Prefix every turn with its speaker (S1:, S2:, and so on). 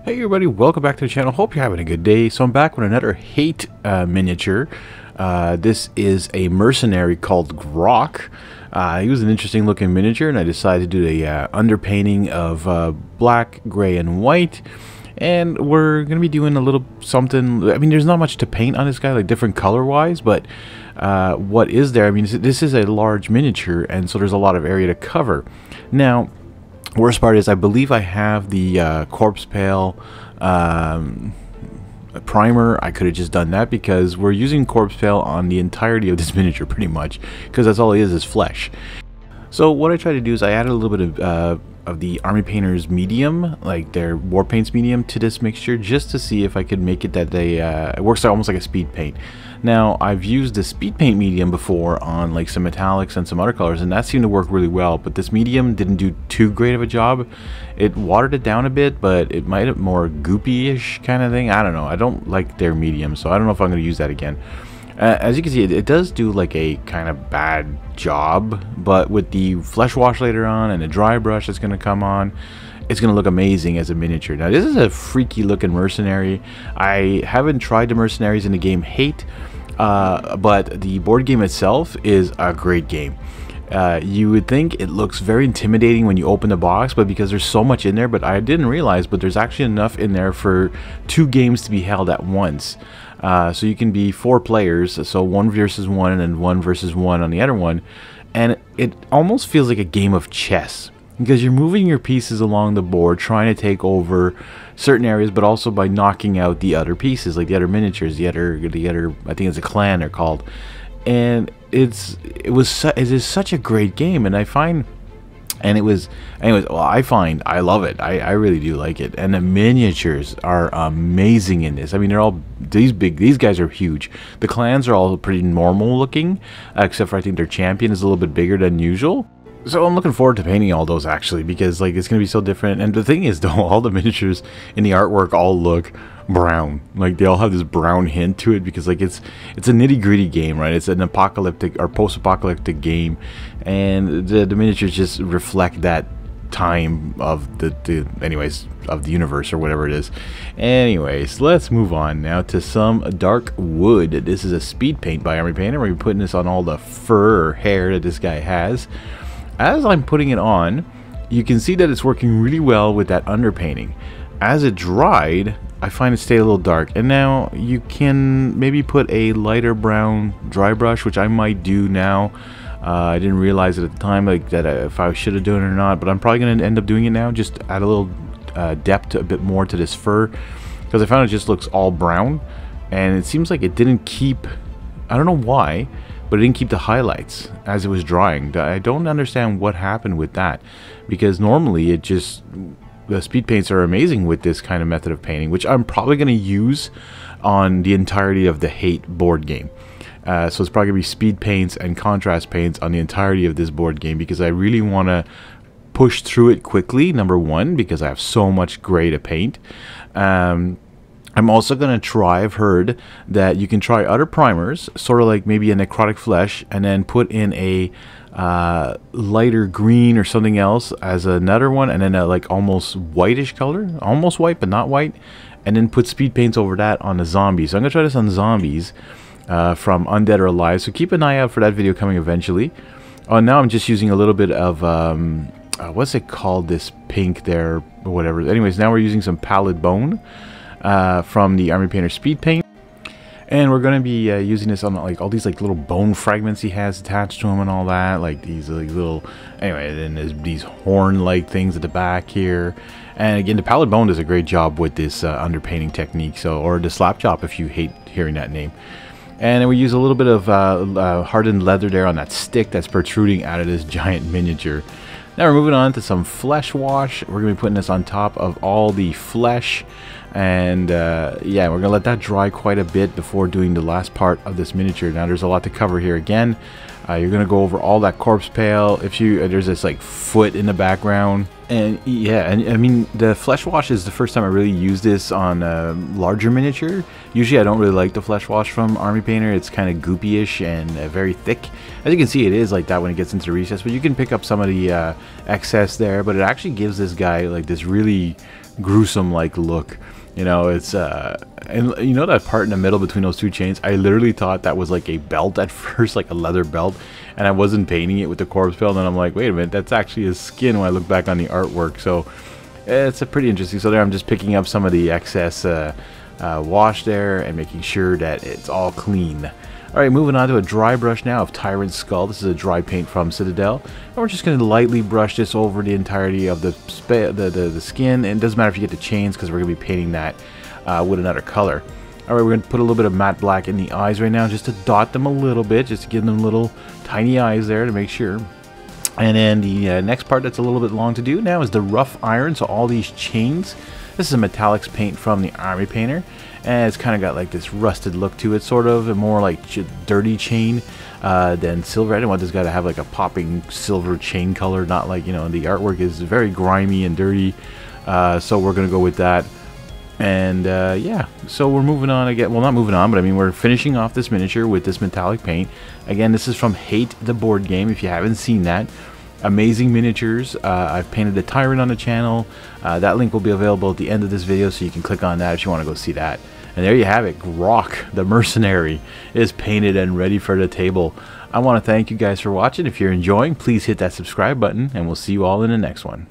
S1: Hey everybody, welcome back to the channel. Hope you're having a good day. So I'm back with another hate miniature. This is a mercenary called Grock. He was an interesting looking miniature, and I decided to do a underpainting of black, gray, and white. And we're going to be doing a little something. I mean, there's not much to paint on this guy, like different color wise, but what is there? I mean, this is a large miniature, and so there's a lot of area to cover. Now, worst part is I believe I have the corpse pale primer. I could have just done that because we're using corpse pale on the entirety of this miniature pretty much, because that's all it is flesh. So what I try to do is I added a little bit of the Army Painter's medium, like their Warpaints medium, to this mixture just to see if I could make it that they it works out almost like a speed paint. Now, I've used the speed paint medium before on like some metallics and some other colors, and that seemed to work really well, but this medium didn't do too great of a job. It watered it down a bit, but it might have more goopy-ish kind of thing. I don't know. I don't like their medium, so I don't know if I'm going to use that again. As you can see, it does do like a kind of bad job, but with the flesh wash later on and the dry brush that's going to come on, it's going to look amazing as a miniature. Now, this is a freaky looking mercenary. I haven't tried the mercenaries in the game Hate, but the board game itself is a great game. You would think it looks very intimidating when you open the box, but because there's so much in there, but I didn't realize, but there's actually enough in there for 2 games to be held at once. So you can be 4 players, so 1 versus 1 and then 1 versus 1 on the other one, and it almost feels like a game of chess, because you're moving your pieces along the board trying to take over certain areas, but also by knocking out the other pieces, like the other miniatures, the other I think it's a clan they're called. And it is such a great game, and I find, and it was, anyways, well, I love it. I really do like it, and the miniatures are amazing in this. I mean, they're all these guys are huge. The clans are all pretty normal looking, except for I think their champion is a little bit bigger than usual. So I'm looking forward to painting all those, actually, because like it's gonna be so different. And the thing is, though, all the miniatures in the artwork all look brown. Like they all have this brown hint to it, because like it's a nitty-gritty game, right? It's an apocalyptic or post-apocalyptic game, and the miniatures just reflect that time of the universe or whatever it is. Anyways, let's move on now to some dark wood. This is a speed paint by Army Painter. We're gonna be putting this on all the fur or hair that this guy has. As I'm putting it on, you can see that it's working really well with that underpainting. As it dried, I find it stayed a little dark, and now you can maybe put a lighter brown dry brush, which I might do now. I didn't realize it at the time, like that if I should have done it or not, but I'm probably going to end up doing it now. Just add a little depth, a bit more to this fur, because I found it just looks all brown, and it seems like it didn't keep, I don't know why, but it didn't keep the highlights as it was drying. I don't understand what happened with that, because normally it just, the speed paints are amazing with this kind of method of painting, which I'm probably going to use on the entirety of the Hate board game. So it's probably going to be speed paints and contrast paints on the entirety of this board game, because I really want to push through it quickly, number one, because I have so much gray to paint. I'm also going to try, I've heard that you can try other primers, sort of like maybe a necrotic flesh, and then put in a lighter green or something else as another one, and then a like almost whitish color, almost white but not white, and then put speed paints over that on the zombies. So I'm going to try this on zombies from Undead or Alive, so keep an eye out for that video coming eventually. Now I'm just using a little bit of what's it called, this pink there or whatever. Anyways, now we're using some pallid bone from the Army Painter Speed Paint, and we're going to be using this on like all these like little bone fragments he has attached to him and all that, like these like little, anyway, then there's these horn like things at the back here. And again, the pallid bone does a great job with this underpainting technique, so, or the slap chop if you hate hearing that name. And then we use a little bit of hardened leather there on that stick that's protruding out of this giant miniature. Now we're moving on to some flesh wash. We're going to be putting this on top of all the flesh, and yeah, we're going to let that dry quite a bit before doing the last part of this miniature. Now there's a lot to cover here again. You're going to go over all that corpse pale. If you there's this like foot in the background, and yeah, and I mean the flesh wash is the first time I really used this on a larger miniature. Usually I don't really like the flesh wash from Army Painter. It's kind of goopy-ish and very thick. As you can see, it is like that when it gets into the recess, but you can pick up some of the excess there, but it actually gives this guy like this really gruesome like look. You know, it's and you know that part in the middle between those two chains, I literally thought that was like a belt at first, like a leather belt, and I wasn't painting it with the corpse paint, and I'm like, wait a minute, that's actually his skin when I look back on the artwork. So it's a pretty interesting. So there I'm just picking up some of the excess wash there and making sure that it's all clean. Alright, moving on to a dry brush now of Tyrant's skull. This is a dry paint from CITADEL. And we're just going to lightly brush this over the entirety of the skin. And it doesn't matter if you get the chains, because we're going to be painting that with another color. Alright, we're going to put a little bit of matte black in the eyes right now, just to dot them a little bit, just to give them little tiny eyes there to make sure. And then the next part that's a little bit long to do now is the rough iron. So all these chains. This is a metallics paint from the Army Painter, and it's kind of got like this rusted look to it, sort of, and more like dirty chain than silver. I didn't want this guy to have like a popping silver chain color, not like, you know, the artwork is very grimy and dirty, so we're gonna go with that. And yeah, so we're moving on again. Well, not moving on, but I mean, we're finishing off this miniature with this metallic paint. Again, this is from Hate the Board Game, if you haven't seen that. Amazing miniatures. I've painted a Tyrant on the channel. That link will be available at the end of this video, so you can click on that if you want to go see that. And there you have it. Grock, the Mercenary, is painted and ready for the table. I want to thank you guys for watching. If you're enjoying, please hit that subscribe button, and we'll see you all in the next one.